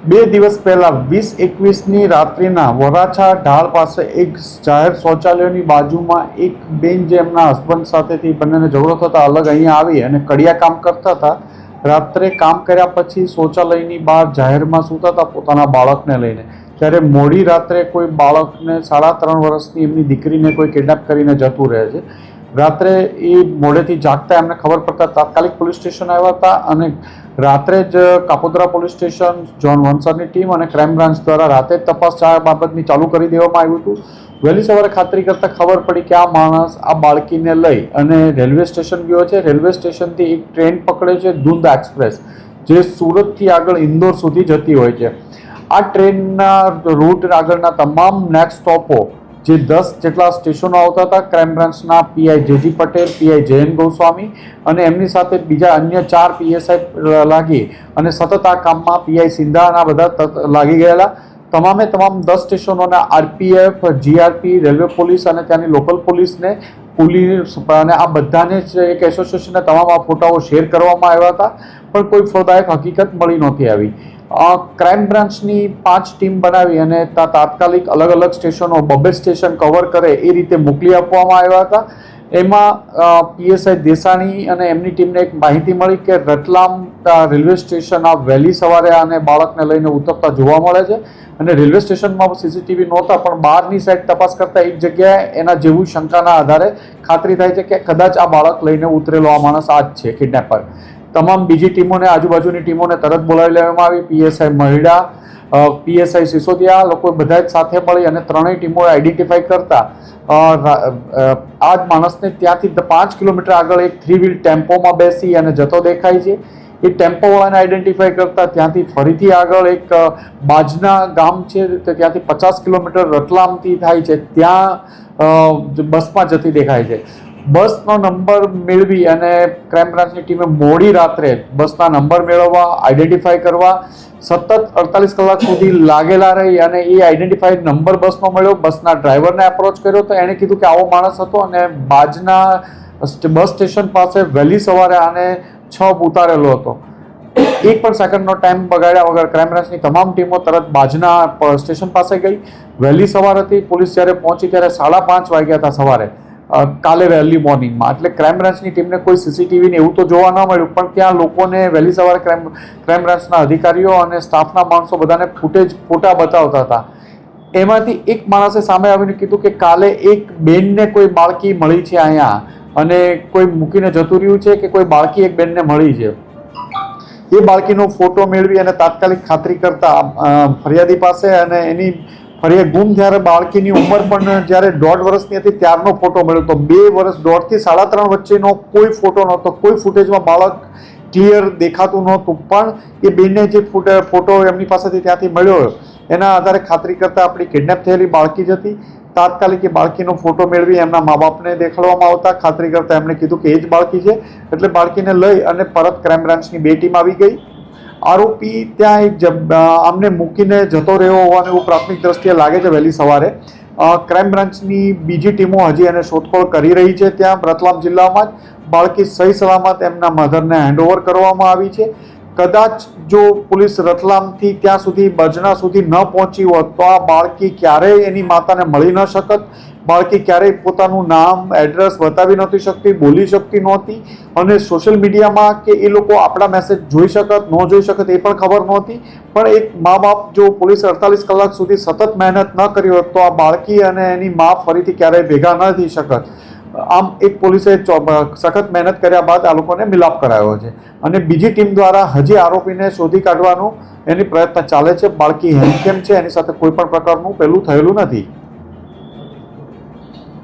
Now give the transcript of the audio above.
બે દિવસ પહેલા 20-21ની રાત્રિના વરાછા ઢાળ પાસે એક જાહેર શૌચાલયની બાજુમાં એક બેન જે એમના હસબન્ડ સાથેથી બંનેને ઝઘડો થતા અલગ અહીંયા આવી અને કડિયા કામ કરતા હતા. રાત્રે કામ કર્યા પછી શૌચાલયની બહાર જાહેરમાં સૂતા હતા પોતાના બાળકને લઈને. ત્યારે મોડી રાત્રે કોઈ બાળકને 3.5 વર્ષની એમની દીકરીને કોઈ કિડનેપ કરીને જતું રહે છે. રાત્રે એ મોડેથી જાગતા એમને ખબર પડતા તાત્કાલિક પોલીસ સ્ટેશન આવ્યા હતા અને રાત્રે જ Kapodra police station, zone 1 team અને ક્રાઇમ બ્રાન્ચ દ્વારા રાતે જ તપાસ બાબતની ચાલુ કરી દેવામાં આવ્યું હતું. વહેલી સવારે ખાતરી કરતાં ખબર પડી કે આ માણસ આ બાળકીને લઈ અને રેલવે સ્ટેશન ગયો છે. રેલવે સ્ટેશનથી એક ટ્રેન પકડે છે, ધુંધ એક્સપ્રેસ, જે સુરતથી આગળ ઇન્દોર સુધી જતી હોય છે. આ ટ્રેનના રૂટ આગળના તમામ નેક્સ્ટ સ્ટોપો જે 10 જેટલા સ્ટેશનો આવતા હતા, ક્રાઇમ બ્રાન્ચના PI JG Patel, PI Jayant Goswami અને એમની સાથે બીજા અન્ય 4 પીએસઆઈ લાગી અને સતત આ કામમાં પીઆઈ સિંધા અને આ બધા લાગી ગયેલા. તમામ 10 સ્ટેશનોના આરપીએફ, જીઆરપી, રેલવે પોલીસ અને ત્યાંની લોકલ પોલીસને અને આ બધાને જ એક એસોસિએશનના તમામ આ ફોટાઓ શેર કરવામાં આવ્યા હતા, પણ કોઈ ફળદાયક હકીકત મળી નહોતી આવી. ક્રાઇમ બ્રાન્ચની 5 ટીમ બનાવી અને તાત્કાલિક અલગ અલગ સ્ટેશનો 2 સ્ટેશન કવર કરે એ રીતે મોકલી આપવામાં આવ્યા હતા. એમાં પીએસઆઈ દેસાણી અને એમની ટીમને એક માહિતી મળી કે રતલામ રેલવે સ્ટેશન આ વહેલી સવારે આને બાળકને લઈને ઉતરતા જોવા મળે છે અને રેલવે સ્ટેશનમાં સીસીટીવી નહોતા, પણ બહારની સાઈડ તપાસ કરતા એક જગ્યાએ એના જેવું શંકાના આધારે ખાતરી થાય છે કે કદાચ આ બાળક લઈને ઉતરેલો આ માણસ આ જ છે કિડનેપર. તમામ બીજી ટીમોને, આજુબાજુની ટીમોને તરત બોલાવી લેવામાં આવી. પીએસઆઈ મહિડા, પીએસઆઈ સિસોદિયા, લોકો બધા જ સાથે મળી અને ત્રણેય ટીમોએ આઈડેન્ટિફાઈ કરતા આ જ માણસને ત્યાંથી 5 કિલોમીટર આગળ એક 3 વ્હીલ ટેમ્પોમાં બેસી અને જતો દેખાય છે. એ ટેમ્પોવાળાને આઈડેન્ટિફાઈ કરતા ત્યાંથી ફરીથી આગળ એક બાજના ગામ છે, ત્યાંથી 50 કિલોમીટર રતલામથી થાય છે, ત્યાં બસમાં જતી દેખાય છે. બસનો નંબર મેળવી અને ક્રાઇમ બ્રાન્ચની ટીમે મોડી રાત્રે બસના નંબર મેળવવા, આઈડેન્ટિફાઈ કરવા સતત 48 કલાક સુધી લાગેલા રહી અને એ આઈડેન્ટિફાઈડ નંબર બસનો મળ્યો. બસના ડ્રાઈવરને એપ્રોચ કર્યો તો એણે કીધું કે આવો માણસ હતો અને બાજના બસ સ્ટેશન પાસે વહેલી સવારે આને 6 ઉતારેલો હતો. એક પણ સેકન્ડનો ટાઈમ બગાડ્યા વગર ક્રાઇમ બ્રાન્ચની તમામ ટીમો તરત બાજના સ્ટેશન પાસે ગઈ. વહેલી સવાર હતી. પોલીસ જ્યારે પહોંચી ત્યારે 5:30 વાગ્યા હતા સવારે, કાલે વહેલી મોર્નિંગમાં. એટલે ક્રાઇમ બ્રાન્ચની ટીમને કોઈ સીસીટીવીને એવું તો જોવા ન મળ્યું, પણ ત્યાં લોકોને વહેલી સવારે ક્રાઇમ બ્રાન્ચના અધિકારીઓ અને સ્ટાફના માણસો બધાને ફોટા બતાવતા હતા. એમાંથી એક માણસે સામે આવીને કીધું કે કાલે એક બેનને કોઈ બાળકી મળી છે અહીંયા અને કોઈ મૂકીને જતું રહ્યું છે કે કોઈ બાળકી એક બેનને મળી છે. એ બાળકીનો ફોટો મેળવી અને તાત્કાલિક ખાતરી કરતા ફરિયાદી પાસે અને એની ફરિયાદ ગુમ જ્યારે બાળકીની ઉંમર પણ જ્યારે 1.5 વર્ષની હતી ત્યારનો ફોટો મળ્યો. તો 2 વર્ષ 1.5 થી 3.5 વચ્ચેનો કોઈ ફોટો નહોતો, કોઈ ફૂટેજમાં બાળક ક્લિયર દેખાતું નહોતું, પણ એ બેનને જે ફોટો એમની પાસેથી ત્યાંથી મળ્યો એના આધારે ખાતરી કરતા આપણી કિડનેપ થયેલી બાળકી જ હતી. તાત્કાલિક એ બાળકીનો ફોટો મેળવી એમના મા બાપને દેખાડવામાં આવતા ખાતરી કરતા એમણે કીધું કે એ જ બાળકી છે. એટલે બાળકીને લઈ અને પરત ક્રાઇમ બ્રાન્ચની 2 ટીમ આવી ગઈ. આરોપી ત્યાં એક આમને મૂકીને જતો રહ્યો હોવાનું એવું પ્રાથમિક દ્રષ્ટિએ લાગે છે. વહેલી સવારે ક્રાઇમ બ્રાન્ચની બીજી ટીમો હજી એને શોધખોળ કરી રહી છે. ત્યાં રતલામ જિલ્લામાં જ બાળકી સહી સલામત એમના મધરને હેન્ડઓવર કરવામાં આવી છે. કદાચ જો પોલીસ રતલામથી ત્યાં સુધી બજના સુધી ન પહોંચી હોત તો આ બાળકી ક્યારેય એની માતાને મળી ન શકત. બાળકી ક્યારેય પોતાનું નામ, એડ્રેસ બતાવી નહોતી શકતી, બોલી શકતી નહોતી અને સોશિયલ મીડિયામાં કે એ લોકો આપણા મેસેજ જોઈ શકત ન જોઈ શકત એ પણ ખબર નહોતી. પણ એક મા બાપ જો પોલીસ 48 કલાક સુધી સતત મહેનત ન કરી હોત તો આ બાળકી અને એની મા ફરીથી ક્યારેય ભેગા ન થઈ શકત. આમ એક પોલીસે સખત મહેનત કર્યા બાદ આ લોકોને મિલાપ કરાયો છે અને બીજી ટીમ દ્વારા હજી આરોપીને શોધી કાઢવાનું એની પ્રયત્ન ચાલે છે. બાળકી હેન્ડીકેમ છે, એની સાથે કોઈ પણ પ્રકારનું પેલું થયેલું નથી.